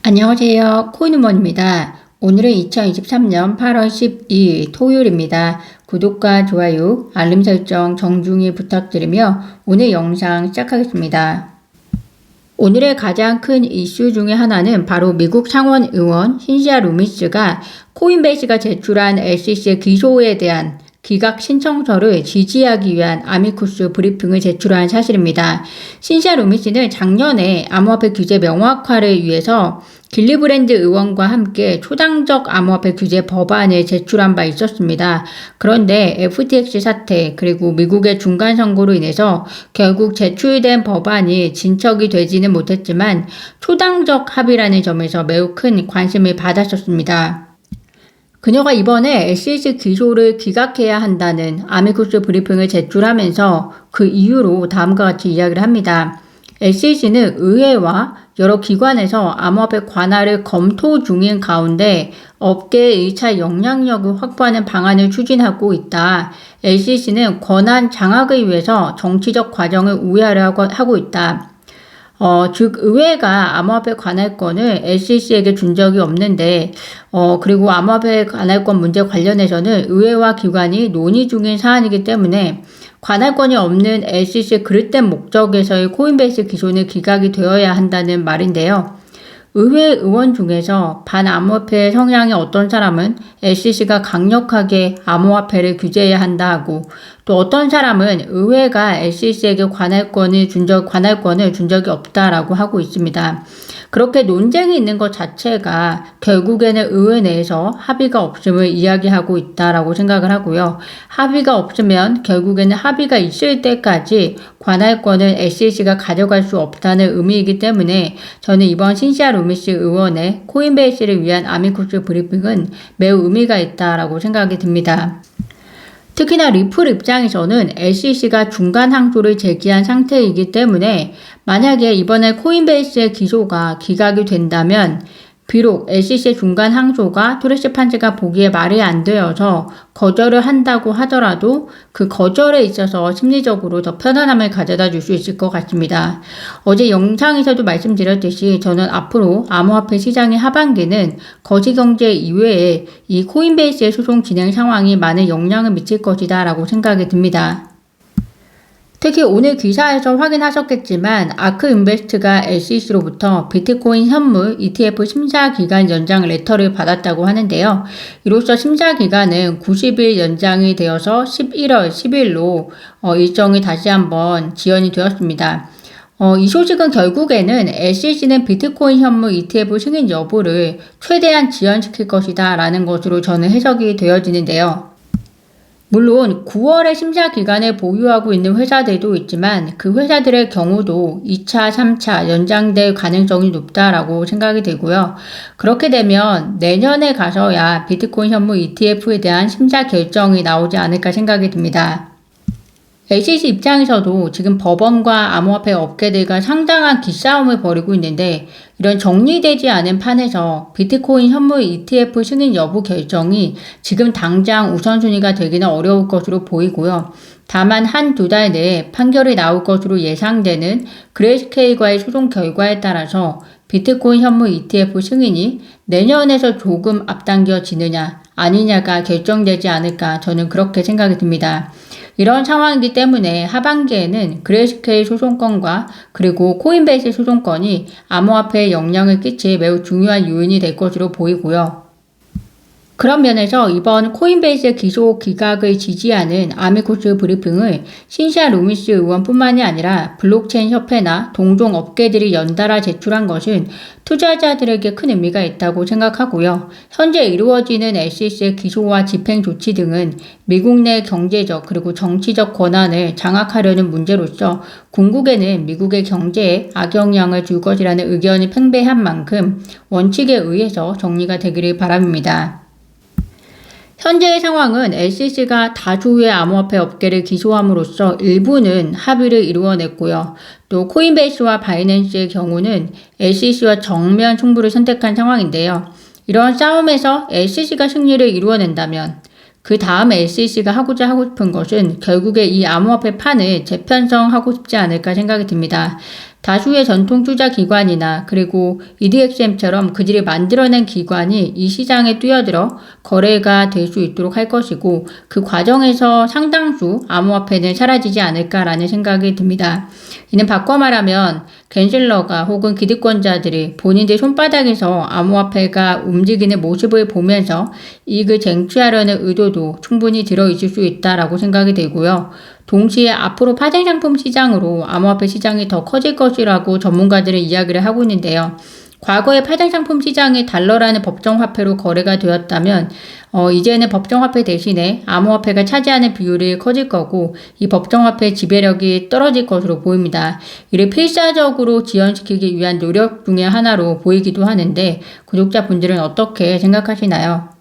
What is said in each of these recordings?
안녕하세요. 코인우먼입니다. 오늘은 2023년 8월 12일 토요일입니다. 구독과 좋아요, 알림 설정 정중히 부탁드리며 오늘 영상 시작하겠습니다. 오늘의 가장 큰 이슈 중에 하나는 바로 미국 상원 의원 신시아 루미스가 코인베이스가 제출한 SEC의 기소에 대한 기각 신청서를 지지하기 위한 아미쿠스 브리핑을 제출한 사실입니다. 신시아 루미스는 작년에 암호화폐 규제 명확화를 위해서 길리브랜드 의원과 함께 초당적 암호화폐 규제 법안을 제출한 바 있었습니다. 그런데 FTX 사태 그리고 미국의 중간 선거로 인해서 결국 제출된 법안이 진척이 되지는 못했지만 초당적 합의라는 점에서 매우 큰 관심을 받았었습니다. 그녀가 이번에 SEC 기소를 기각해야 한다는 아미쿠스 브리핑을 제출하면서 그 이유로 다음과 같이 이야기를 합니다. SEC는 의회와 여러 기관에서 암호화폐 관할을 검토 중인 가운데 업계의 1차 영향력을 확보하는 방안을 추진하고 있다. SEC는 권한 장악을 위해서 정치적 과정을 우회하려고 있다. 즉 의회가 암호화폐 관할권을 SEC에게 준 적이 없는데 그리고 암호화폐 관할권 문제 관련해서는 의회와 기관이 논의 중인 사안이기 때문에 관할권이 없는 SEC의 그릇된 목적에서의 코인베이스 기소는 기각이 되어야 한다는 말인데요. 의회 의원 중에서 반암호화폐 성향의 어떤 사람은 SEC가 강력하게 암호화폐를 규제해야 한다 하고 또 어떤 사람은 의회가 SEC에게 관할권을 준 적이 없다라고 하고 있습니다. 그렇게 논쟁이 있는 것 자체가 결국에는 의회 내에서 합의가 없음을 이야기하고 있다라고 생각을 하고요. 합의가 없으면 결국에는 합의가 있을 때까지 관할권을 SEC가 가져갈 수 없다는 의미이기 때문에 저는 이번 신시아 루미스 의원의 코인베이스를 위한 아미쿠스 브리핑은 매우 의미가 있다라고 생각이 듭니다. 특히나 리플 입장에서는 SEC가 중간 항소를 제기한 상태이기 때문에 만약에 이번에 코인베이스의 기소가 기각이 된다면 비록 SEC의 중간 항소가 토레스 판사가 보기에 말이 안 되어서 거절을 한다고 하더라도 그 거절에 있어서 심리적으로 더 편안함을 가져다 줄 수 있을 것 같습니다. 어제 영상에서도 말씀드렸듯이 저는 앞으로 암호화폐 시장의 하반기는 거시경제 이외에 이 코인베이스의 소송 진행 상황이 많은 영향을 미칠 것이다 라고 생각이 듭니다. 특히 오늘 기사에서 확인하셨겠지만 아크인베스트가 SEC로부터 비트코인 현물 ETF 심사기간 연장 레터를 받았다고 하는데요. 이로써 심사기간은 90일 연장이 되어서 11월 10일로 일정이 다시 한번 지연이 되었습니다. 이 소식은 결국에는 SEC는 비트코인 현물 ETF 승인 여부를 최대한 지연시킬 것이다 라는 것으로 저는 해석이 되어지는데요. 물론 9월에 심사 기간을 보유하고 있는 회사들도 있지만 그 회사들의 경우도 2차, 3차 연장될 가능성이 높다라고 생각이 되고요. 그렇게 되면 내년에 가서야 비트코인 현물 ETF에 대한 심사 결정이 나오지 않을까 생각이 듭니다. SEC 입장에서도 지금 법원과 암호화폐 업계들과 상당한 기싸움을 벌이고 있는데 이런 정리되지 않은 판에서 비트코인 현물 ETF 승인 여부 결정이 지금 당장 우선순위가 되기는 어려울 것으로 보이고요. 다만 한두 달 내에 판결이 나올 것으로 예상되는 그레이스케일과의 소송 결과에 따라서 비트코인 현물 ETF 승인이 내년에서 조금 앞당겨지느냐 아니냐가 결정되지 않을까 저는 그렇게 생각이 듭니다. 이런 상황이기 때문에 하반기에는 그레이스케일 소송권과 그리고 코인베이스 소송권이 암호화폐에 영향을 끼칠 매우 중요한 요인이 될 것으로 보이고요. 그런 면에서 이번 코인베이스 기소 기각을 지지하는 아미쿠스 브리핑을 신시아 루미스 의원뿐만이 아니라 블록체인 협회나 동종 업계들이 연달아 제출한 것은 투자자들에게 큰 의미가 있다고 생각하고요. 현재 이루어지는 SEC의 기소와 집행 조치 등은 미국 내 경제적 그리고 정치적 권한을 장악하려는 문제로서 궁극에는 미국의 경제에 악영향을 줄 것이라는 의견이 팽배한 만큼 원칙에 의해서 정리가 되기를 바랍니다. 현재의 상황은 SEC가 다수의 암호화폐 업계를 기소함으로써 일부는 합의를 이루어냈고요. 또 코인베이스와 바이낸스의 경우는 SEC와 정면 승부를 선택한 상황인데요. 이런 싸움에서 SEC가 승리를 이루어낸다면 그 다음 SEC가 하고자 하고 싶은 것은 결국에 이 암호화폐 판을 재편성하고 싶지 않을까 생각이 듭니다. 다수의 전통 투자 기관이나 그리고 EDXM처럼 그들이 만들어낸 기관이 이 시장에 뛰어들어 거래가 될 수 있도록 할 것이고 그 과정에서 상당수 암호화폐는 사라지지 않을까라는 생각이 듭니다. 이는 바꿔 말하면 겐실러가 혹은 기득권자들이 본인들 손바닥에서 암호화폐가 움직이는 모습을 보면서 이익을 쟁취하려는 의도도 충분히 들어있을 수 있다라고 생각이 되고요. 동시에 앞으로 파생상품 시장으로 암호화폐 시장이 더 커질 것이라고 전문가들은 이야기를 하고 있는데요. 과거에 파생상품 시장이 달러라는 법정화폐로 거래가 되었다면 이제는 법정화폐 대신에 암호화폐가 차지하는 비율이 커질 거고 이 법정화폐의 지배력이 떨어질 것으로 보입니다. 이를 필사적으로 지연시키기 위한 노력 중의 하나로 보이기도 하는데 구독자분들은 어떻게 생각하시나요?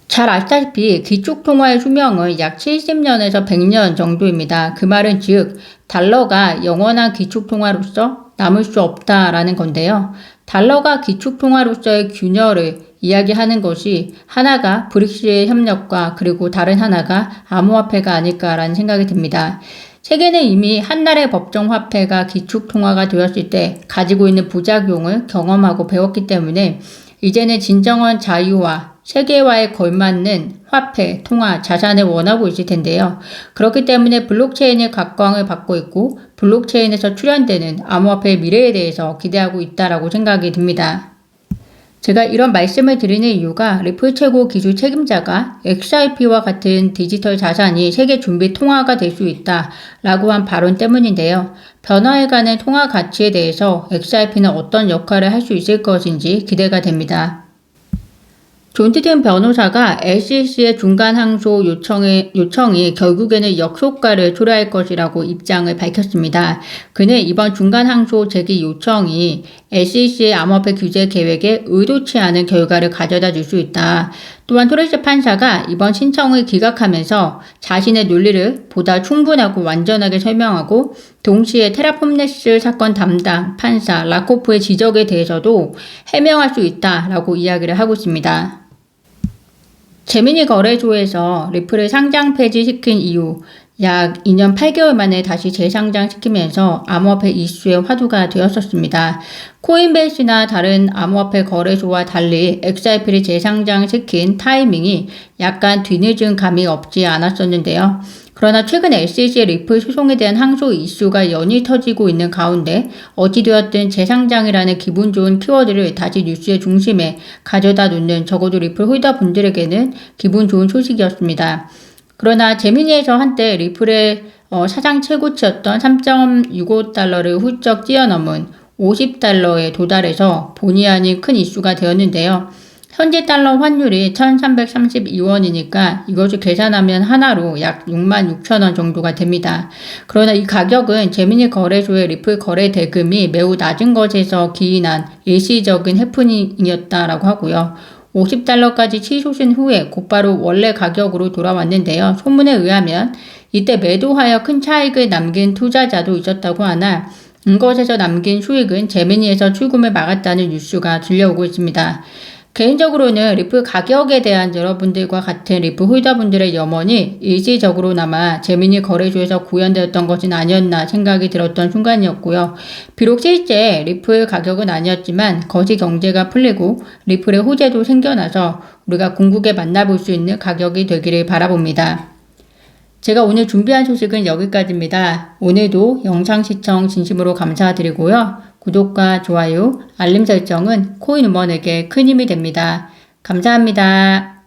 잘 아시다시피 기축통화의 수명은 약 70년에서 100년 정도입니다. 그 말은 즉 달러가 영원한 기축통화로서 남을 수 없다라는 건데요. 달러가 기축통화로서의 균열을 이야기하는 것이 하나가 브릭스의 협력과 그리고 다른 하나가 암호화폐가 아닐까라는 생각이 듭니다. 세계는 이미 한나라의 법정화폐가 기축통화가 되었을 때 가지고 있는 부작용을 경험하고 배웠기 때문에 이제는 진정한 자유와 세계화에 걸맞는 화폐, 통화, 자산을 원하고 있을 텐데요. 그렇기 때문에 블록체인의 각광을 받고 있고 블록체인에서 출현되는 암호화폐의 미래에 대해서 기대하고 있다라고 생각이 듭니다. 제가 이런 말씀을 드리는 이유가 리플 최고 기술 책임자가 XRP와 같은 디지털 자산이 세계 준비 통화가 될 수 있다라고 한 발언 때문인데요. 변화해가는 통화 가치에 대해서 XRP는 어떤 역할을 할 수 있을 것인지 기대가 됩니다. 존 티든 변호사가 SEC의 중간 항소 요청이 결국에는 역효과를 초래할 것이라고 입장을 밝혔습니다. 그는 이번 중간 항소 제기 요청이 SEC의 암호화폐 규제 계획에 의도치 않은 결과를 가져다 줄 수 있다. 또한 토레스 판사가 이번 신청을 기각하면서 자신의 논리를 보다 충분하고 완전하게 설명하고 동시에 테라폼네스 사건 담당 판사 라코프의 지적에 대해서도 해명할 수 있다라고 이야기를 하고 있습니다. 제미니 거래소에서 리플을 상장 폐지시킨 이후 약 2년 8개월 만에 다시 재상장시키면서 암호화폐 이슈의 화두가 되었었습니다. 코인베이스나 다른 암호화폐 거래소와 달리 XRP를 재상장시킨 타이밍이 약간 뒤늦은 감이 없지 않았었는데요. 그러나 최근 SEC의 리플 소송에 대한 항소 이슈가 연이 터지고 있는 가운데 어찌되었든 재상장이라는 기분 좋은 키워드를 다시 뉴스의 중심에 가져다 놓는 적어도 리플 홀더 분들에게는 기분 좋은 소식이었습니다. 그러나 제미니에서 한때 리플의 사상 최고치였던 3.65달러를 훌쩍 뛰어넘은 50달러에 도달해서 본의 아닌 큰 이슈가 되었는데요. 현지 달러 환율이 1332원이니까 이것을 계산하면 하나로 약 66,000원 정도가 됩니다. 그러나 이 가격은 제미니 거래소의 리플 거래 대금이 매우 낮은 것에서 기인한 일시적인 해프닝이었다라고 하고요. 50달러까지 치솟은 후에 곧바로 원래 가격으로 돌아왔는데요. 소문에 의하면 이때 매도하여 큰 차익을 남긴 투자자도 있었다고 하나 이것에서 남긴 수익은 제미니에서 출금을 막았다는 뉴스가 들려오고 있습니다. 개인적으로는 리플 가격에 대한 여러분들과 같은 리플 홀더분들의 염원이 일시적으로나마 제미니 거래소에서 구현되었던 것은 아니었나 생각이 들었던 순간이었고요. 비록 실제 리플 가격은 아니었지만 거시 경제가 풀리고 리플의 호재도 생겨나서 우리가 궁극에 만나볼 수 있는 가격이 되기를 바라봅니다. 제가 오늘 준비한 소식은 여기까지입니다. 오늘도 영상 시청 진심으로 감사드리고요. 구독과 좋아요, 알림 설정은 코인우먼에게 큰 힘이 됩니다. 감사합니다.